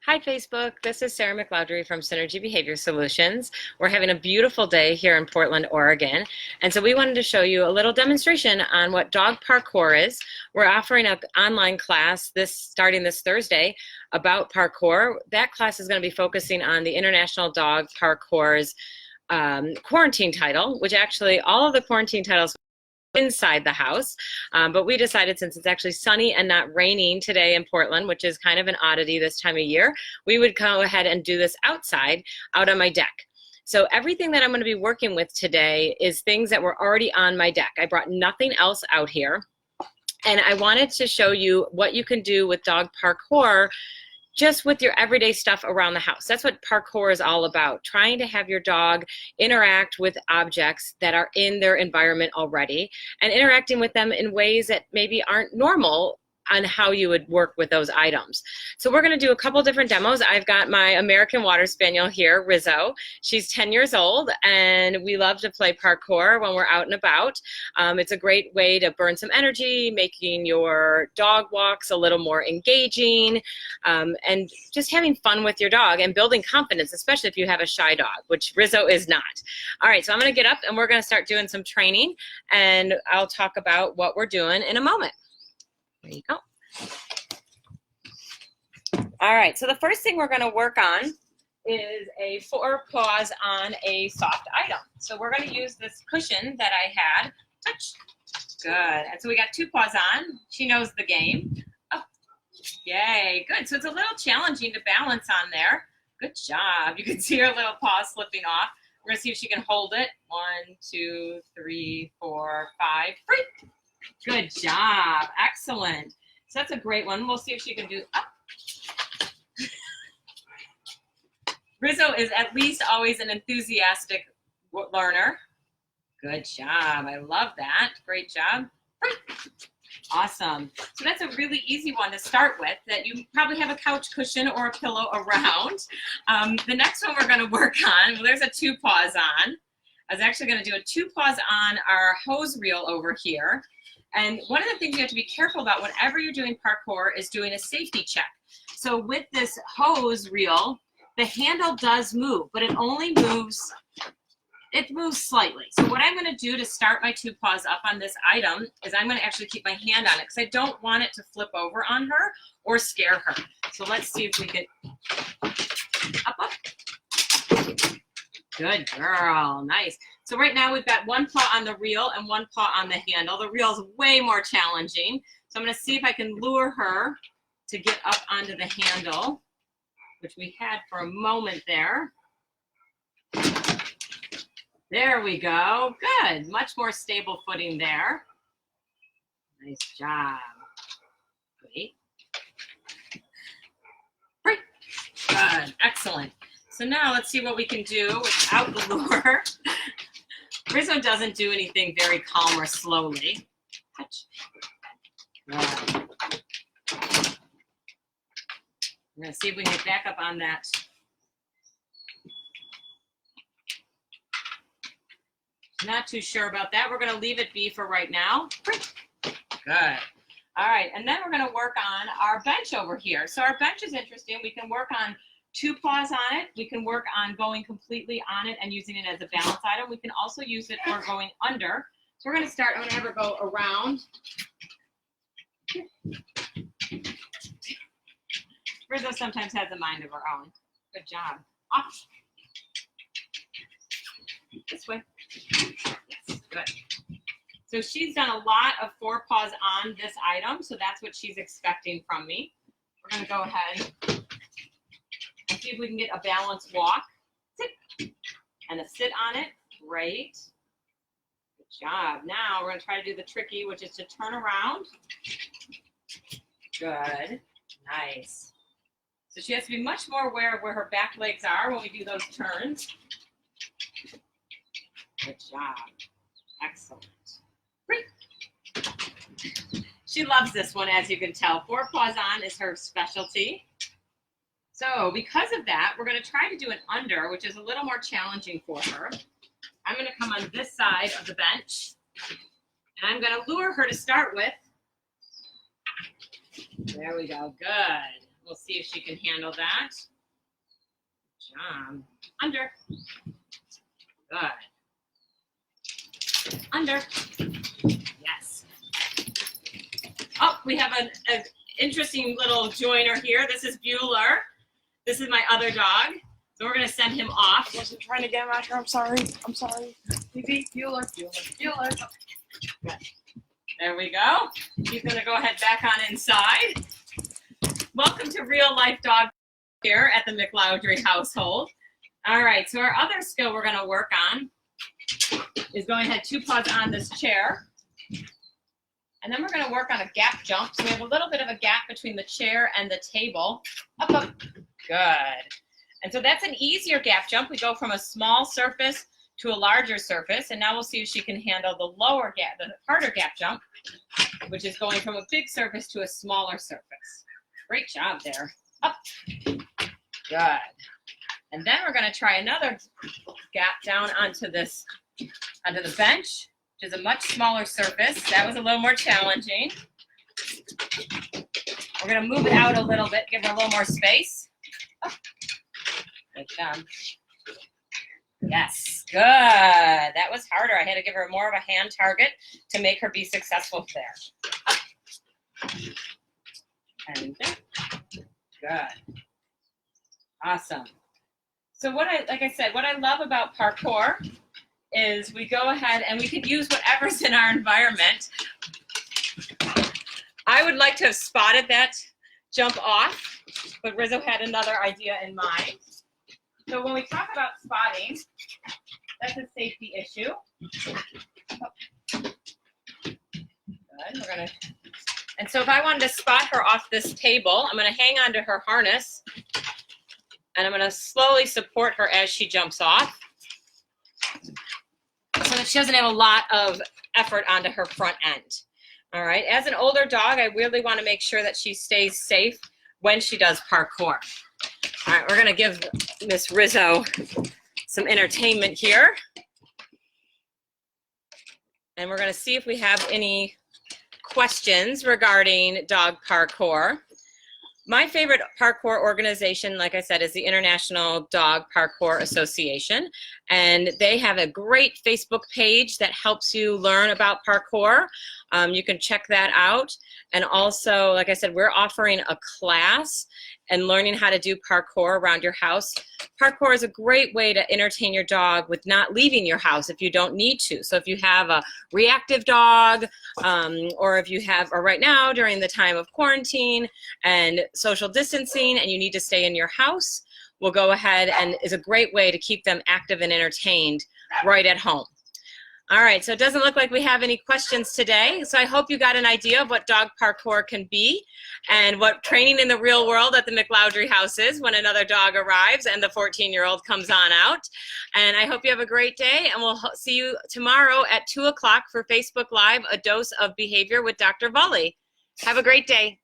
Hi, Facebook. This is Sarah McLeodry from Synergy Behavior Solutions. We're having a beautiful day here in Portland, Oregon. And so we wanted to show you a little demonstration on what dog parkour is. We're offering an online class starting this Thursday about parkour. That class is going to be focusing on the International Dog Parkour's quarantine title, which actually all of the quarantine titles inside the house, but we decided, since it's actually sunny and not raining today in Portland, which is kind of an oddity this time of year, we would go ahead and do this outside, out on my deck. So everything that I'm going to be working with today is things that were already on my deck. I brought nothing else out here, and I wanted to show you what you can do with dog parkour just with your everyday stuff around the house. That's what parkour is all about, trying to have your dog interact with objects that are in their environment already and interacting with them in ways that maybe aren't normal on how you would work with those items. So we're going to do a couple different demos. I've got my American Water Spaniel here, Rizzo. She's 10 years old, and we love to play parkour when we're out and about. It's a great way to burn some energy, making your dog walks a little more engaging, and just having fun with your dog and building confidence, especially if you have a shy dog, which Rizzo is not. All right, so I'm going to get up and we're going to start doing some training, and I'll talk about what we're doing in a moment. There you go. All right, so the first thing we're going to work on is a 4 paws on a soft item. So we're going to use this cushion that I had. Touch. Good. And so we got 2 paws on. She knows the game. Oh, yay. Good. So it's a little challenging to balance on there. Good job. You can see her little paw slipping off. We're going to see if she can hold it. 1, 2, 3, 4, 5. Free. Good job. Excellent. So that's a great one. We'll see if she can do Rizzo is at least always an enthusiastic learner. Good job. I love that. Great job. Awesome. So that's a really easy one to start with, that you probably have a couch cushion or a pillow around. The next one we're going to work on, well, there's a 2 paws on. I was actually going to do a 2 paws on our hose reel over here. And one of the things you have to be careful about whenever you're doing parkour is doing a safety check. So with this hose reel, the handle does move, but it only moves, it moves slightly. So what I'm going to do to start my 2 paws up on this item is I'm going to actually keep my hand on it because I don't want it to flip over on her or scare her. So let's see if we can, up. Good girl, nice. So right now we've got 1 paw on the reel and 1 paw on the handle. The reel is way more challenging. So I'm going to see if I can lure her to get up onto the handle, which we had for a moment there. There we go. Good. Much more stable footing there. Nice job. Wait. Great. Good. Excellent. So now let's see what we can do without the lure. Rizzo doesn't do anything very calm or slowly. Touch. Good. We're going to see if we can get back up on that. Not too sure about that. We're going to leave it be for right now. Good. All right, and then we're going to work on our bench over here. So our bench is interesting. We can work on 2 paws on it. We can work on going completely on it and using it as a balance item. We can also use it for going under. So we're going to start, I'm going to have her go around. Rizzo sometimes has a mind of her own. Good job. Off. This way. Yes, good. So she's done a lot of 4 paws on this item, so that's what she's expecting from me. We're going to go ahead and see if we can get a balanced walk. Sit. And a sit on it. Great. Good job. Now we're going to try to do the tricky, which is to turn around. Good. Nice. So she has to be much more aware of where her back legs are when we do those turns. Good job. Excellent. Great. She loves this one, as you can tell. 4 paws on is her specialty. So because of that, we're going to try to do an under, which is a little more challenging for her. I'm going to come on this side of the bench, and I'm going to lure her to start with. There we go. Good. We'll see if she can handle that. Good job. Under. Good. Under. Yes. Oh, we have an interesting little joiner here. This is Bueller. This is my other dog. So we're going to send him off. I wasn't trying to get him out here. I'm sorry. I'm sorry. Bueller. Good. There we go. He's going to go ahead back on inside. Welcome to Real Life Dog here at the McLowdry household. All right, so our other skill we're going to work on is going ahead 2 paws on this chair. And then we're going to work on a gap jump. So we have a little bit of a gap between the chair and the table. Up, up. Good. And so that's an easier gap jump. We go from a small surface to a larger surface. And now we'll see if she can handle the lower gap, the harder gap jump, which is going from a big surface to a smaller surface. Great job there. Up. Good. And then we're going to try another gap down onto the bench, which is a much smaller surface. That was a little more challenging. We're going to move it out a little bit, give her a little more space. Oh. Good job. Yes, good. That was harder. I had to give her more of a hand target to make her be successful there. And good. Awesome. So like I said, what I love about parkour is we go ahead and we could use whatever's in our environment. I would like to have spotted that jump off, but Rizzo had another idea in mind. So when we talk about spotting, that's a safety issue. Good. And so if I wanted to spot her off this table, I'm going to hang on to her harness, and I'm going to slowly support her as she jumps off, so that she doesn't have a lot of effort onto her front end. All right. As an older dog, I really want to make sure that she stays safe when she does parkour. All right, we're going to give Miss Rizzo some entertainment here. And we're going to see if we have any questions regarding dog parkour. My favorite parkour organization, like I said, is the International Dog Parkour Association. And they have a great Facebook page that helps you learn about parkour. You can check that out. And also, like I said, we're offering a class and learning how to do parkour around your house. Parkour is a great way to entertain your dog with not leaving your house if you don't need to. So if you have a reactive dog, or if you have, or right now during the time of quarantine and social distancing and you need to stay in your house, we'll go ahead and is a great way to keep them active and entertained right at home. All right, so it doesn't look like we have any questions today. So I hope you got an idea of what dog parkour can be and what training in the real world at the McLowdry house is when another dog arrives and the 14-year-old comes on out. And I hope you have a great day, and we'll see you tomorrow at 2 o'clock for Facebook Live, A Dose of Behavior with Dr. Volley. Have a great day.